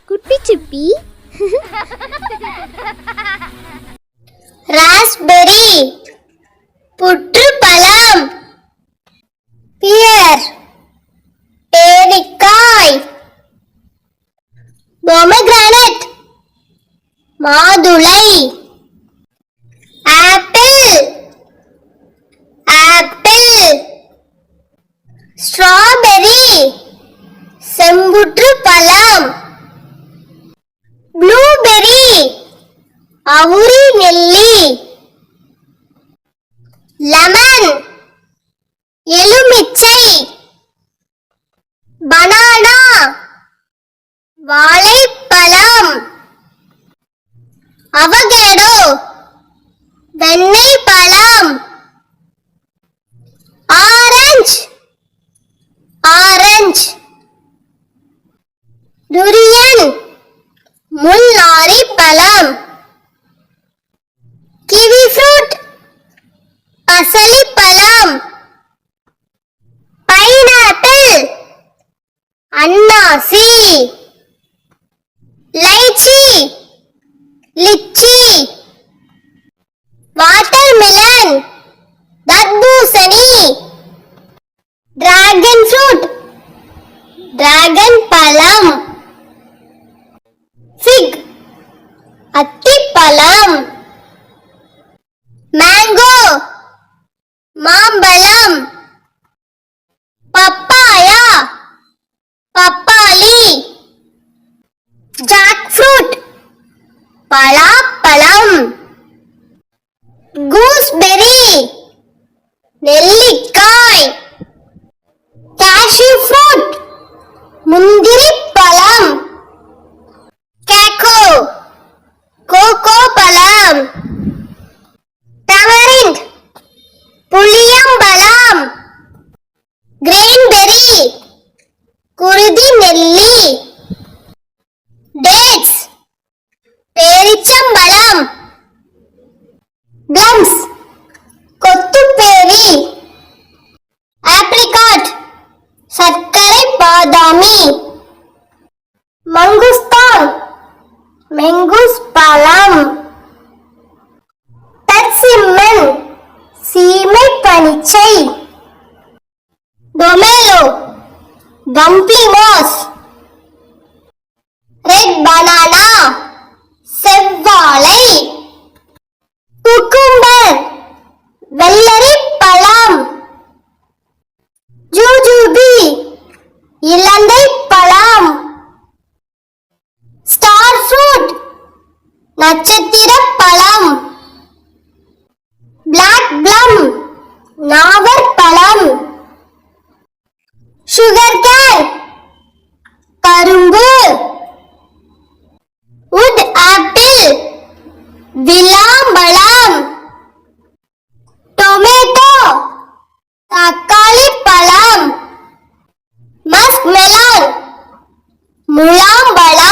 குட்டி சிப்பி. Raspberry, புற்றுப்பழம், pier, பேரிக்காய், பொமகிரானட், மாதுளை, apple, strawberry, செம்புற்று பழம், ப்ளூபெரி, அவுரி நெல்லி, லெமன், எலுமிச்சை, பனானா, வாழைப்பழம், அவகேடோ, வெண்ணெய் பழம், ஆரஞ்சு, துரியன், முள்நாரி பழம், கிவி ஃப்ரூட், பசலிப்பழம், பைனாப்பிள், அன்னாசி, லைச்சி, லிச்சி, வாட்டர்மெலன், தர்பூசணி, டிராகன் ஃப்ரூட், டிராகன் பழம், ஃபிக், அத்திப்பழம், மேங்கோ, மாம்பழம், பப்பாயா, பப்பாளி, ஜாக் ஃப்ரூட், பலாப்பழம், கூஸ்பெரி, நெல்லிக்காய், கேஷ்யூ ஃப்ரூட், முந்திரி பழம், கேக்கோ, கோகோ பழம், டமரிண்ட், புளியம்பழம், கிரேன்பெரி, குருதி நெல்லி, டேட்ஸ், பேரிச்சம்பழம், பிளம்ஸ், கொத்துப்பேரி, ஆப்ரிகாட், சர்க்கரை பாதாமி, மங்குஸ்தான், மெங்கூஸ் பழம், பெர்சிம்மன், சீமை பனிச்சை, டொமேலோ, பம்ப்ளிமாஸ், ரெட் பனானா, செவ்வாழை, குக்கும்பர், வெள்ளரி பழம், ஜூஜூபி, இலந்தை பழம், ஸ்டார் ஃப்ரூட், நட்சத்திர பழம், பிளாக் ப்ளம், நாவற்பழம், சுகர் கேன், கரும்பு, வுட் ஆப்பிள், விளாம்பழம், டொமேட்டோ, தக்காளி பழம், மஸ்க் மெலன், முலாம்பழம்.